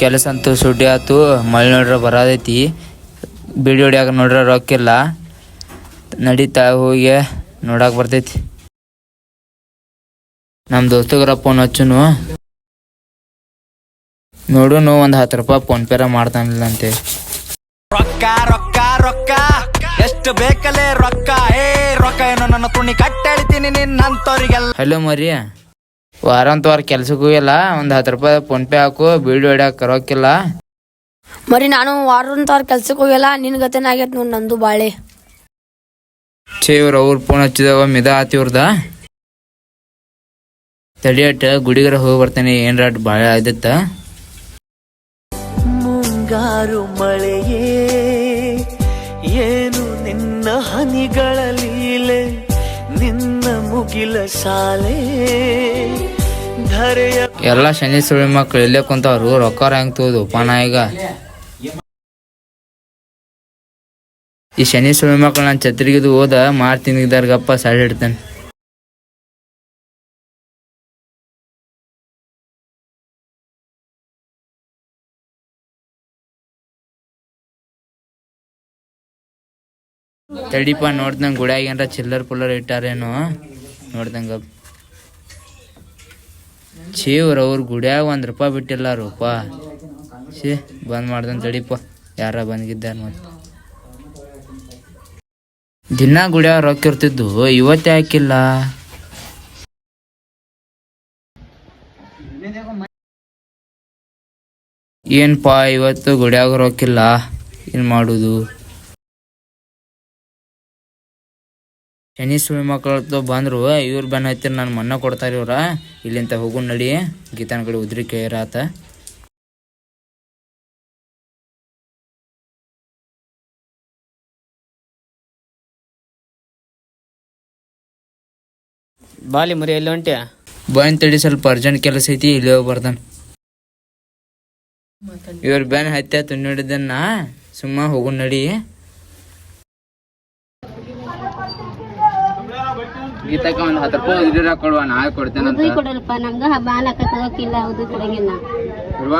ಕೆಲಸ ಅಂತೂ ಸುಡ್ಡಿ ಆಯ್ತು. ಮಳೆ ನೋಡ್ರೆ ಬರೋದೈತಿ. ಬೀಡಿ ಹೊಡ್ಯಾಕ ನೋಡ್ರೆ ರೊಕ್ಕಿಲ್ಲ. ನಡೀತಾ ಹೋಗಿ ನೋಡಕ್ಕೆ ಬರ್ತೈತಿ. ನಮ್ಮ ದೋಸ್ತಗರ ಫೋನ್ ಹಚ್ಚುನು ನೋಡುನು. ಒಂದು 10 ರೂಪಾಯಿ ಫೋನ್ ಪೇರ ಮಾಡ್ತಾನಿಲ್ಲ ಅಂತೆ. ರೊಕ್ಕ ರೊಕ್ಕ ರೊಕ್ಕ ಎಷ್ಟು ಬೇಕಲೇ ರೊಕ್ಕ. ರೊಕ್ಕ ಏನೋ ನನ್ನ ತುಣಿ ಕಟ್ಟೆಳಿತೀನಿ ನಿನ್ನಂತವ್ರಿಗೆಲ್ಲ. ಹಲೋ ಮರಿ, ವಾರ ಕೆಲ್ಸಕ್ಕೂ ಇಲ್ಲ. ಒಂದು 10 ರೂಪಾಯಿ ಫೋನ್ ಪೇ ಹಾಕು. ಬೀಡಿ ಹೊಡ್ಯಾಕ ರೊಕ್ಕಿಲ್ಲ ಮರಿ. ನಾನು ವಾರ ಕೆಲ್ಸಕ್ಕೆ ಹೋಗಿಲ್ಲ. ನಿನ್ ಗತೆನ ಆಗೈತೆ ನೋಡಿ ನಂದು ಬಾಳೆ. ಇವ್ರು ಅವ್ರು ಫೋನ್ ಹಚ್ಚಿದವ ಮಿದ ಆತಿ ಇವ್ರದ. ತಡಿಯಟ್ ಗುಡಿಗರ ಹೋಗಿ ಬರ್ತೇನೆ. ಏನ್ರ ಬಾಳೆ ಆದತ್ತ. ಮುಂಗಾರು ಮಳೆಯೇ ಏನು ನಿನ್ನ ಹನಿಗಳ ಲೀಲೆ, ನಿನ್ನ ಮುಗಿಲ ಶಾಲೆ ಧರೆಯ ಎಲ್ಲ ಶನಿ ಸುಳಿ ಮಕ್ಳು ಇಲ್ಲೇ ಕುಂತವ್ರು. ರೊಕ್ಕ ಹೆಂಗ್ ತೋದು ಪಾನ. ಈಗ ಈ ಶನಿ ಸುಳಿ ಮಕ್ಳು ನಾನು ಛತ್ರಿಗಿದು ಹೋದ ಮಾರ್ತಿನಿದಾರ ಗಪ್ಪ ಸೈಡ್ ಇಡ್ತೇನೆ. ತಡಿಪ ನೋಡ್ದಂಗ ಗುಡಿಯಾಗ ಏನ್ರ ಚಿಲ್ಲರ್ ಪುಲ್ಲರ್ ಇಟ್ಟಾರೇನು ನೋಡ್ದಂಗ. ಅವ್ರ ಗುಡಿಯಾಗ 1 ರೂಪಾಯಿ ಬಿಟ್ಟಿಲ್ಲ ರೂಪ. ಬಂದ್ ಮಾಡ್ದಂಗ ತಡಿಪ. ಯಾರ ಬಂದಿದ್ದಾರ ಮತ್ತೆ. ದಿನ ಗುಡಿಯಾಗ ರೊಕ್ಕ ಇರ್ತಿದ್ದು, ಇವತ್ತೇ ಹಾಕಿಲ್ಲ. ಏನ್ಪಾ ಇವತ್ತು ಗುಡಿಯಾಗ ರೊಕ್ಕಿಲ್ಲ, ಏನ್ ಮಾಡುದು? ಶನಿ ಸುಳಿ ಮಕ್ಕಳು ಬಂದ್ರು. ಇವ್ರು ಬೆನ್ನ ಹತ್ತಿರ ನಾನು ಮನ್ನ ಕೊಡ್ತಾರ ಇವ್ರ. ಇಲ್ಲಿಂತ ಹೋಗು ನಡಿ. ಗೀತಾನ ಕಡೆ ಉದ್ರಿ ಕೇರಾತ. ಬಾಲಿ ಮರಿ ಎಲ್ಲಿ ಹೊಂಟೆ? ಬಂದ್ ತಡಿ, ಸ್ವಲ್ಪ ಅರ್ಜೆಂಟ್ ಕೆಲಸ ಐತಿ. ಇಲ್ಲಿ ಹೋಗಿ ಬರ್ತಾನ. ಇವ್ರ ಬೆನ್ ಹತ್ತಿ ನೋಡಿದನ್ನ ಸುಮ್ಮ ಹೋಗು ನಡಿ. ಗೀತಕ್ಕ 10 ರೂಪಾಯಿ ಉದ್ರಿ ಕೊಡುವ, ನಾಳೆ ಕೊಡ್ತೇನೆ. ಕೊಡಲ್ಪ ನಮ್ಗ ಬಾಲ್ ಹಾಕಿಲ್ಲ. ಹೌದು ಕೊಡಂಗಿಲ್ಲ.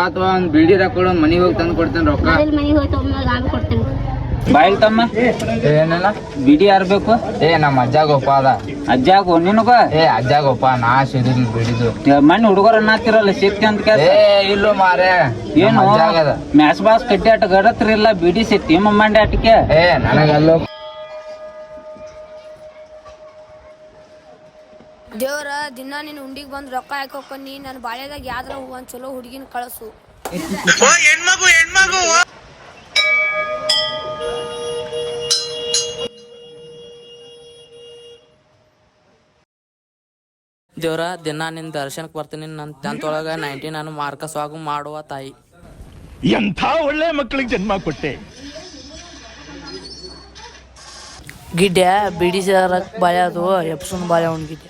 ಅಥವಾ ಒಂದ್ ಬೀಡಿ ಕೊಡು, ಮನಿಗೆ ಹೋಗಿ ತಂದು ಕೊಡ್ತೇನೆ ರೊಕ್ಕ. ಮನೆಗೆ ಹೋಗಿ ನಾನು ಕೊಡ್ತೇನೆ. ಬಾಯಿಲ್ ತಮ್ಮ ಏನೆಲ್ಲ ಬಿಡಿ ಯಾರು ಬೇಕು? ನಮ್ಮ ಅಜ್ಜಾಗೊಪ್ಪ ಅದ. ಅಜ್ಜಾಗೋ ನಿನಗ? ಅಜ್ಜಾಗೊಪ್ಪ ನಾ ಸಿಡಿಲ್ ಬಿಡಿದು. ಮಣ್ಣು ಹುಡುಗರ ಅನ್ನತ್ತಿರಲ್ಲ ಸಿಕ್ತಿ ಅಂತ ಕೇಳ. ಇಲ್ಲೋ ಮಾರೇ, ಏನು ಮ್ಯಾಸ್ ಬಾಸ್ ಕಟ್ಟಿ ಆಟ ಗಡತ್ರಿಲ್ಲ ಬಿಡಿ ಸಿಕ್ತಿ ಮಂಡೆ ಆಟಕ್ಕೆ. ನನಗಲ್ಲೋ ದೇವ್ರ ದಿನ ನಿನ್ ಉಂಡಿಗೆ ಬಂದ್ ರೊಕ್ಕ ಹಾಕೋಕೊಂಡಿ. ನನ್ನ ಬಾಳೆದಾಗ ಯಾವ್ದ್ರ ಒಂದ್ ಚಲೋ ಹುಡುಗಿನ ಕಳಸು. ದೇವ್ರ ದಿನ ನಿನ್ ದರ್ಶನಕ್ಕೆ ಬರ್ತೀನಿ. ನನ್ನ 10th ಒಳಗ 90 ನಾನು ಮಾರ್ಕಸ್ ಆಗು ಮಾಡುವ ತಾಯಿ. ಎಂಥ ಒಳ್ಳೆ ಮಕ್ಕಳಿಗೆ ಜನ್ಮ ಕೊಟ್ಟೆ. ಗಿಡ್ಡೆ ಬಿಡಿ ಸರಕ್ ಬಾಳೆ ಅದು ಎಪ್ಸುನ್ ಬಾಳೆ ಉಣ್ಗಿದ್ದೆ.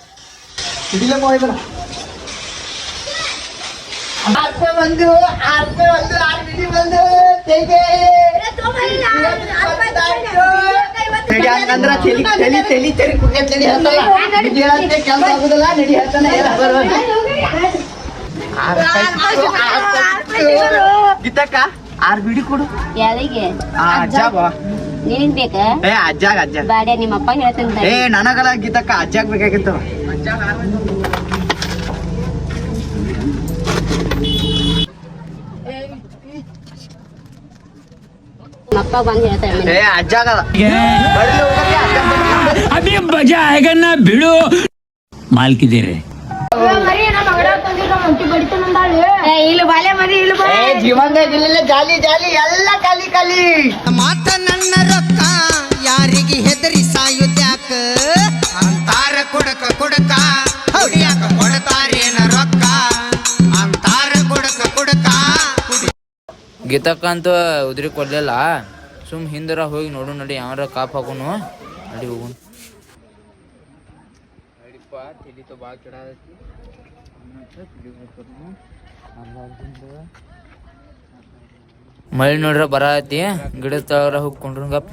ಗೀತಕ್ಕ 6 ಬಿಡಿ ಕೊಡು. ಯಾರಿಗೆ? ನಿನಗ್ ಬೇಕ? ಅಜ್ಜಾಗ ಅಜ್ಜ ಬಾಡ್ಯ ನಿಮ್ಮಪ್ಪ ಹೇಳ್ತಂತ. ನನಗಲ್ಲ ಗೀತಕ್ಕ, ಅಜ್ಜಾಗ ಬೇಕಾಗಿತ್ತು. ನಮ್ಮಪ್ಪ ಬಂದ್ ಹೇಳ್ತಾರೆ. ಅಜ್ಜಾಗಲ್ಲ ಅಭಿ ಮಜಾ ಆएगा ना ಬಿಡು. ಮಾಲ್ಕಿದ್ದೀರಿ ಜೀವನದಾಗ ಜಾಲಿ ಜಾಲಿ ಎಲ್ಲ ಖಾಲಿ ಖಾಲಿ. ಮಾತ ನನ್ನ ರೊಕ್ಕ ಯಾರಿಗೆ ಹೆದರಿ ಸಾಯುದ್ಯಾಕ ಅಂತಾರ ಕೊಡಕ ಕೊಡಕ ಹುಡಿಯಾಕ ಕೊಡತಾರೇನ ರೊಕ್ಕ ಅಂತಾರ ಕೊಡಕ ಕೊಡಕ. ಗೀತಕ್ಕ ಅಂತೂ ಉದ್ರಿ ಕೊಡ್ಲಿಲ್ಲ. ಸುಮ್ ಹಿಂದರ ಹೋಗಿ ನೋಡು ನಡಿ. ಯಾವ್ರ ಕಾಪ್ ಹಾಕೋನು ನಡಿ ಹೋಗೋಣ. ಮಳೆ ನೋಡ್ರ ಬರತಿ. ಗಿಡದ ತಳರ ಹೋಗ್ಕೊಂಡ್ರು ಗಪ್.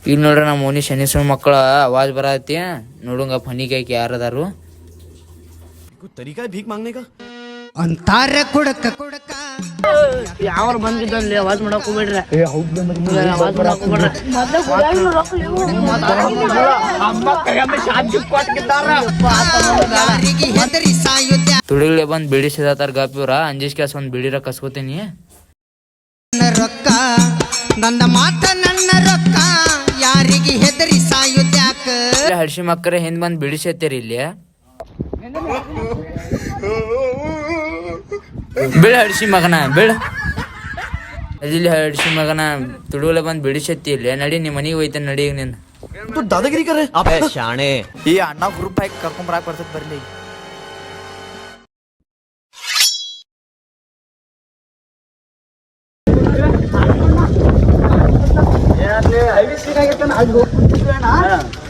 ಈಗ ನೋಡ್ರ ನಮ್ಮ ಓಣಿ ಶನಿ ಸುಳಿ ಮಕ್ಕಳ ಆವಾಜ್ ಬರತಿ. ನೋಡುಂಗಪ್ಪ ಹನಿಗಾಯ್ಕೆ ಯಾರದಾರು. तरीका है भीख मांगने का. ಅಂತಾರ ಕುಡಕ ಕುಡಕ ಯಾವ ಬಂದಿದ್ದಲ್ಲಿ ಅವಾಜ್ ಮಾಡಕ್ ಹೋಗ್ಬೇಡ್ರಿ ಅವಾಜ್ ಮಾಡಕ್ ಯಾರಿಗೆ ಹೆದರಿ ಸಾಯುದ್ಯ ತುಳಿಗಳೇ ಬಂದು ಬಿಡಿ ಸಿದಾತಾರ ಗಾಪಿವ್ರ ಅಂಜಿಸ್ ಕ್ಯಾಸ್ ಒಂದು ಬಿಡಿರ ಕಸ್ಕೋತೀನಿ. ರೊಕ್ಕ ನನ್ನ ಮಾತ ನನ್ನ ರೊಕ್ಕ ಯಾರಿಗೆ ಹೆದರಿ ಸಾಯುದ್ಯಾಕ ಹಡ್ಸಿ ಮಕ್ಕರೆ ಹಿಂದ್ ಬಂದು ಬಿಡಿಸತ್ತೀರಿ ಇಲ್ಲಿ. ಬೀಳ ಹಡ್ಸಿ ಮಗನ ಬೀಳ ಅದಿಲ್ಲಿ ಹಡ್ಸಿ ಮಗನ ತುಳುಗಲೆ ಬಂದು ಬಿಡಿಸತ್ತಿ ಇಲ್ಲಿ. ನಡಿ ನಿಮ್ಮ ಮನೆಗೆ ಹೋಯ್ತಾನೆ ನಡಿ ಈಗ ನೀನು. ಶಾಣೆ ಈ ಅಣ್ಣ ಗ್ರೂಪ್ ಆಗಿ ಕರ್ಕೊಂಬರಾಕ್ ಬರ್ತೈತಿ ಬರ್ಲಿ.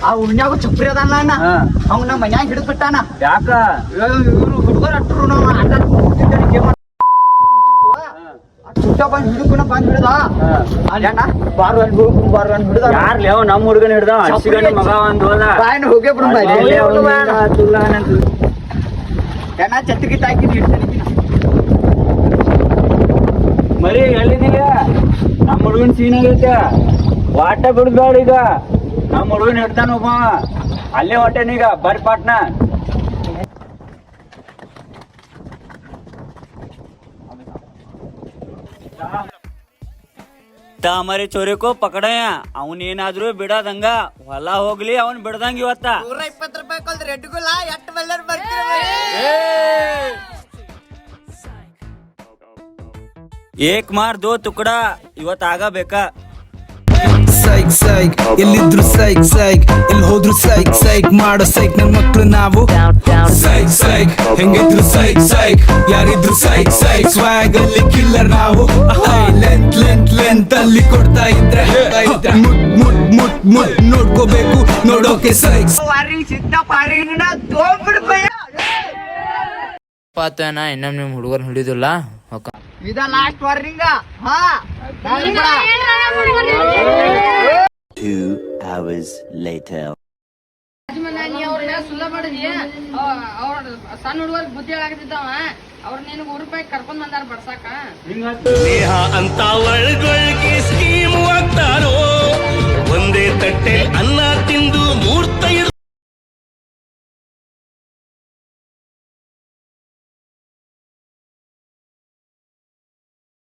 ಆ ಉಣ್ಯಾಗ ಚಪ್ರಿ ಅದಾನ ಅಣ್ಣ ಅವ್ನ ನಮ್ಮ ಮನ್ಯಾಗ ಹಿಡಿದ್ ಬಿಟ್ಟಾನ. ಯಾಕ ಹುಡುಗರು ಅಟ್ರು ನಾವು ಆಟ ಚುಟ್ಟ ಬಂದ್ ಹಿಡಿದ ಬಂದ್ ಹಿಡ್ದ ಅಣ್ಣ ಬಾರು ಹಿಡ್ದ ಯಾರ್ಲಿ ಅವ್ ನಮ್ಮ ಹುಡುಗನ ಹಿಡ್ದ ಮಗ ಒಂದ್ ಹೋಗೇ ಬಿಡ ಅಣ್ಣ ಚತ್ತಗಿತ್ತ ಹಾಕಿದ್ವಿ ಮರಿ ಎಲ್ಲಿದೀಗ ನಮ್ಮ ಹುಡುಗನ್ ಸೀನ್ ಆಗೈತೆ ವಾಟ ಬಿಡ್ಬೇಡ ಈಗ. ನಮ್ಮ ಹುಡುಗನ್ ಹಿಡ್ತಾನ ಒಬ್ಬ ಅಲ್ಲೇ ಹೊಟ್ಟೆನೀಗ ಬರ್ರಿ ಪಾಟ್ನ. हमारे चोरे को पकड़े ಅವನ್ ಏನಾದ್ರೂ ಬಿಡದಂಗ ಹೊಲ ಹೋಗ್ಲಿ ಅವನ್ ಬಿಡದಂಗ ಇವತ್ತ 120 ರೂಪಾಯಿ ಕೊಲ್ ರೆಡ್ ಗುಲ ಎಟ್ ಬಲ್ಲರ್ ಬರ್ತೀರ ಏಕ್ ಮಾರ್ ದೋ ತುಕಡ ಇವತ್ ಆಗಬೇಕಾ. ಸೈಕ್ ಸೈಕ್ ಎಲ್ಲಿದ್ರು ಸೈಕ್ ಸೈಕ್ ಎಲ್ಲಿ ಹೋದ್ರು ಸೈಕ್ ಸೈಕ್ ಮಾಡೋ ಸೈಕ್ ನನ್ ಮಕ್ಳು ನಾವು ಸೈಕ್ ಸೈಕ್ ಹೆಂಗಿದ್ರು ಸೈಕ್ ಸೈಕ್ ಯಾರಿದ್ರು ಸೈಕ್ ಸೈಕ್ ಸ್ವಾಗ್ ಅಲ್ಲಿ ಕಿಲ್ಲರ್ ನಾವು ಲೆಂತ್ ಲೆಂತ್ ಲೆಂತ್ ಅಲ್ಲಿ ಕೊಡ್ತಾ ಇದ್ರೆ ಮುಟ್ ಮುಟ್ ಮುಟ್ ಮುಟ್ ನೋಡ್ಕೋಬೇಕು ನೋಡೋಕೆ ಸೈಕ್ ಪಾತೇನ ಇನ್ನೊಮ್ಮೆ ನಿಮ್ಮ ಹುಡುಗರ್ನ ಹಿಡಿದಿಲ್ಲ ಇದ ಲಾಸ್ಟ್ ವಾರ್ನಿಂಗ್. ಹಾ 2 hours later. ಸುಳ್ಳ ಮಾಡಿದಿ ಅವ್ರ ಸಣ್ಣ ಹುಡುಗರ್ ಬುದ್ಧಿ ಹೇಳಾಕತ್ತಿದ್ದಾವ. ಅವ್ರ ನಿನಗೆ ₹1 ಕರ್ಕೊಂಡ್ ಬಂದಾರ ಬಡ್ಸಾಕ. ಅಂತ ಒಳಗೊಳಗೆ